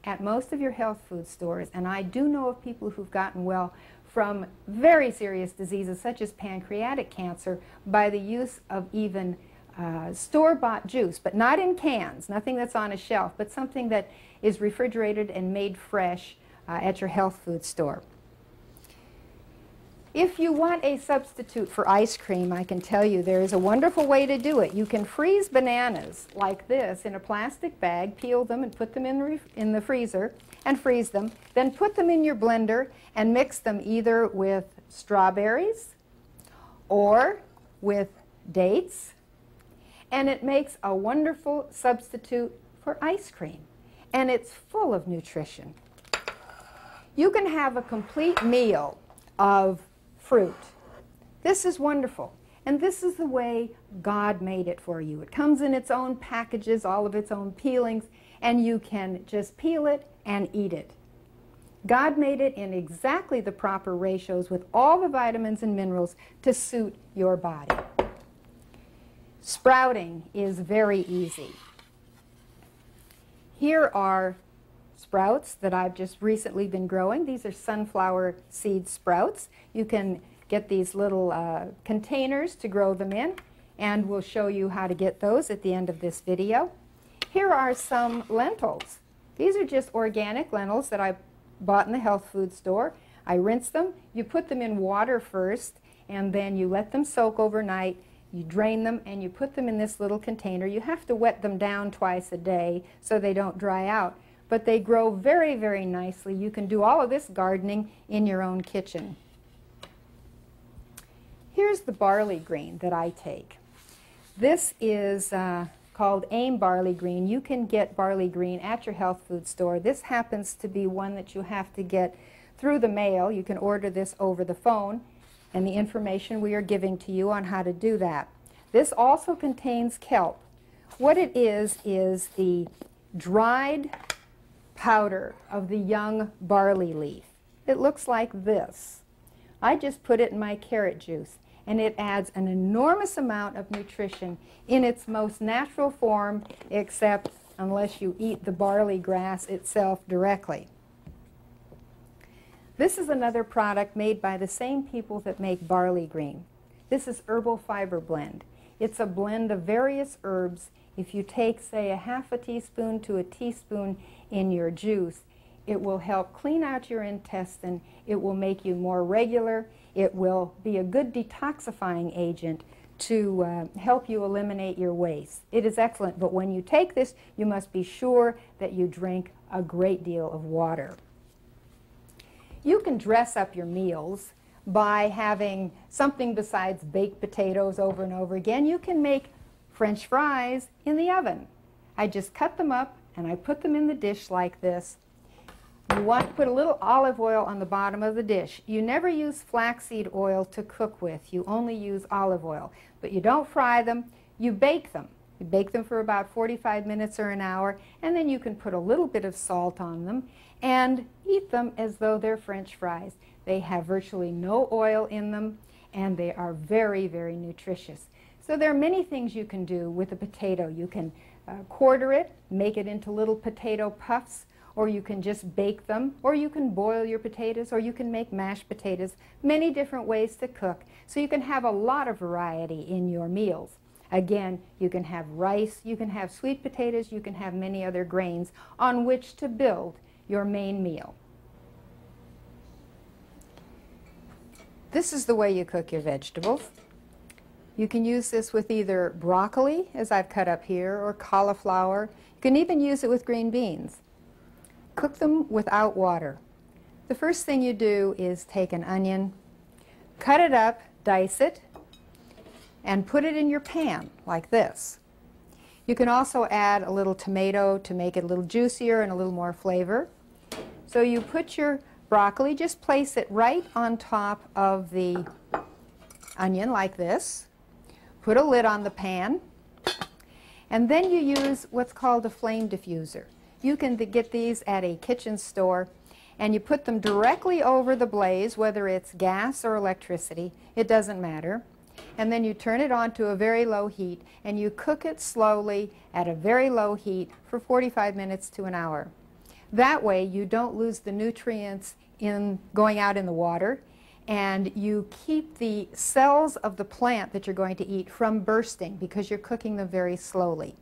at most of your health food stores, and I do know of people who've gotten well from very serious diseases such as pancreatic cancer by the use of even store-bought juice, but not in cans, nothing that's on a shelf, but something that is refrigerated and made fresh at your health food store. If you want a substitute for ice cream, I can tell you there is a wonderful way to do it. You can freeze bananas like this in a plastic bag, peel them and put them in the freezer and freeze them, then put them in your blender and mix them either with strawberries or with dates, and it makes a wonderful substitute for ice cream, and it's full of nutrition. You can have a complete meal of fruit. This is wonderful, and this is the way God made it for you. It comes in its own packages, all of its own peelings, and you can just peel it and eat it. God made it in exactly the proper ratios with all the vitamins and minerals to suit your body. Sprouting is very easy. Here are sprouts that I've just recently been growing. These are sunflower seed sprouts. You can get these little containers to grow them in, and we'll show you how to get those at the end of this video. Here are some lentils. These are just organic lentils that I bought in the health food store. I rinse them. You put them in water first, and then you let them soak overnight. You drain them, and you put them in this little container. You have to wet them down twice a day so they don't dry out. But they grow very, very nicely. You can do all of this gardening in your own kitchen. Here's the barley green that I take. This is called AIM barley green. You can get barley green at your health food store. This happens to be one that you have to get through the mail. You can order this over the phone, and the information we are giving to you on how to do that. This also contains kelp. What it is the dried powder of the young barley leaf. It looks like this. I just put it in my carrot juice, and it adds an enormous amount of nutrition in its most natural form, except unless you eat the barley grass itself directly. This is another product made by the same people that make barley green. This is herbal fiber blend. It's a blend of various herbs. If you take, say, a half a teaspoon to a teaspoon in your juice, it will help clean out your intestine. It will make you more regular. It will be a good detoxifying agent to help you eliminate your waste. It is excellent, but when you take this, you must be sure that you drink a great deal of water. You can dress up your meals by having something besides baked potatoes over and over again. You can make French fries in the oven. I just cut them up and I put them in the dish like this. You want to put a little olive oil on the bottom of the dish. You never use flaxseed oil to cook with. You only use olive oil. But you don't fry them, you bake them. You bake them for about 45 minutes or an hour, and then you can put a little bit of salt on them and eat them as though they're French fries. They have virtually no oil in them, and they are very, very nutritious. So there are many things you can do with a potato. You can quarter it, make it into little potato puffs, or you can just bake them, or you can boil your potatoes, or you can make mashed potatoes. Many different ways to cook, so you can have a lot of variety in your meals. Again, you can have rice, you can have sweet potatoes, you can have many other grains on which to build your main meal. This is the way you cook your vegetables. You can use this with either broccoli, as I've cut up here, or cauliflower. You can even use it with green beans. Cook them without water. The first thing you do is take an onion, cut it up, dice it, and put it in your pan like this. You can also add a little tomato to make it a little juicier and a little more flavor. So you put your broccoli, just place it right on top of the onion like this. Put a lid on the pan, and then you use what's called a flame diffuser. You can get these at a kitchen store, and you put them directly over the blaze, whether it's gas or electricity, it doesn't matter. And then you turn it on to a very low heat, and you cook it slowly at a very low heat for 45 minutes to an hour. That way you don't lose the nutrients in going out in the water, and you keep the cells of the plant that you're going to eat from bursting because you're cooking them very slowly.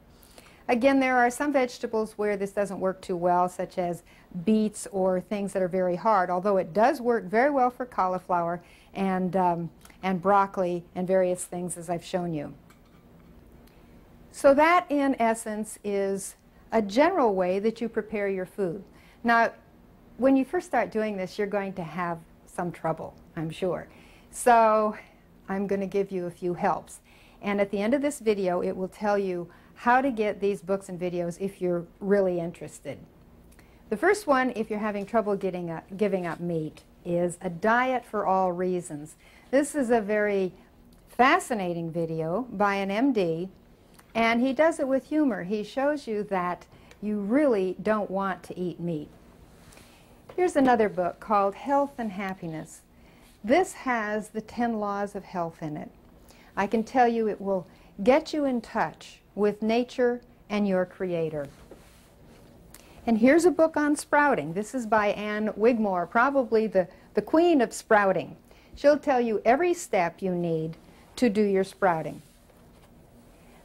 Again, there are some vegetables where this doesn't work too well, such as beets or things that are very hard, although it does work very well for cauliflower and broccoli and various things, as I've shown you. So that, in essence, is a general way that you prepare your food. Now, when you first start doing this, you're going to have some trouble, I'm sure. So I'm going to give you a few helps. And at the end of this video, it will tell you how to get these books and videos if you're really interested. The first one, if you're having trouble giving up meat, is A Diet for All Reasons. This is a very fascinating video by an MD, and he does it with humor. He shows you that you really don't want to eat meat. Here's another book called Health and Happiness. This has the 10 laws of health in it. I can tell you it will get you in touch with nature and your creator. And here's a book on sprouting. This is by Ann Wigmore, probably the queen of sprouting. She'll tell you every step you need to do your sprouting.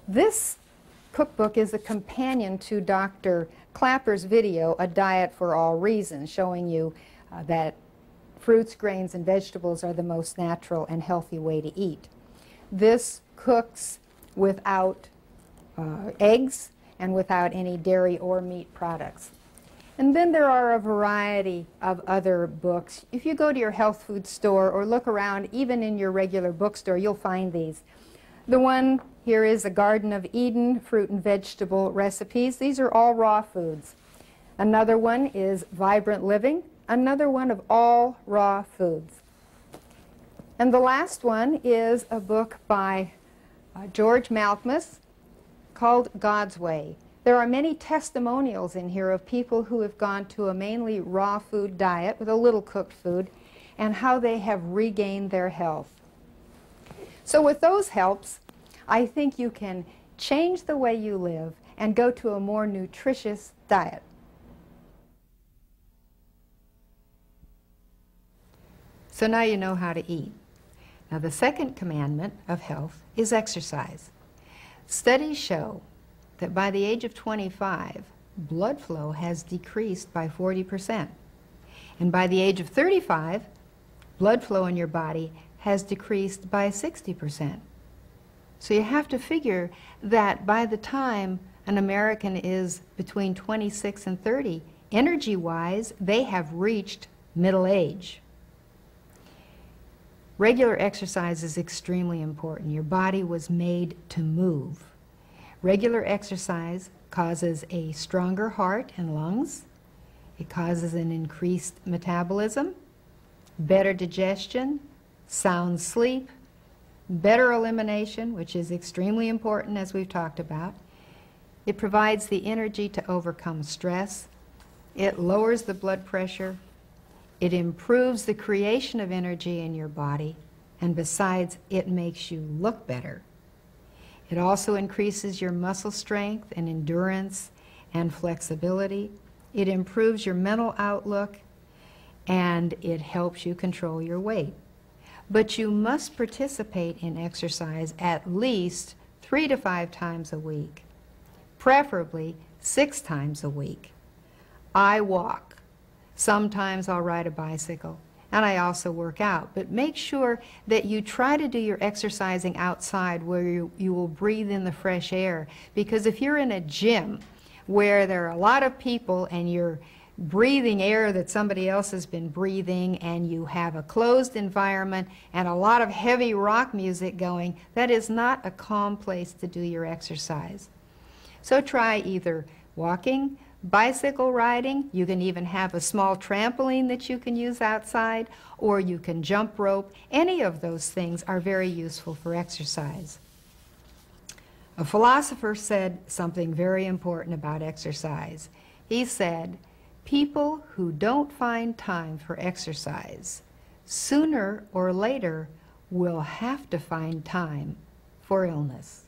This cookbook is a companion to Dr. Clapper's video, A Diet for All Reasons, showing you that fruits, grains, and vegetables are the most natural and healthy way to eat. This cooks without eggs and without any dairy or meat products. And then there are a variety of other books. If you go to your health food store or look around, even in your regular bookstore, you'll find these. The one here is A Garden of Eden, fruit and vegetable recipes. These are all raw foods. Another one is Vibrant Living, another one of all raw foods. And the last one is a book by George Malkmus called God's Way. There are many testimonials in here of people who have gone to a mainly raw food diet with a little cooked food and how they have regained their health. So with those helps, I think you can change the way you live and go to a more nutritious diet. So now you know how to eat. Now the second commandment of health is exercise. Studies show that by the age of 25, blood flow has decreased by 40%. And by the age of 35, blood flow in your body has decreased by 60%. So you have to figure that by the time an American is between 26 and 30, energy-wise, they have reached middle age. Regular exercise is extremely important. Your body was made to move. Regular exercise causes a stronger heart and lungs. It causes an increased metabolism, better digestion, sound sleep, better elimination, which is extremely important as we've talked about. It provides the energy to overcome stress. It lowers the blood pressure. It improves the creation of energy in your body. And besides, it makes you look better. It also increases your muscle strength and endurance and flexibility. It improves your mental outlook, and it helps you control your weight. But you must participate in exercise at least 3 to 5 times a week, preferably 6 times a week. I walk. Sometimes I'll ride a bicycle. And I also work out. But make sure that you try to do your exercising outside where you will breathe in the fresh air. Because if you're in a gym where there are a lot of people and you're breathing air that somebody else has been breathing and you have a closed environment and a lot of heavy rock music going, that is not a calm place to do your exercise. So try either walking, bicycle riding. You can even have a small trampoline that you can use outside, or you can jump rope. Any of those things are very useful for exercise. A philosopher said something very important about exercise. He said, people who don't find time for exercise sooner or later will have to find time for illness.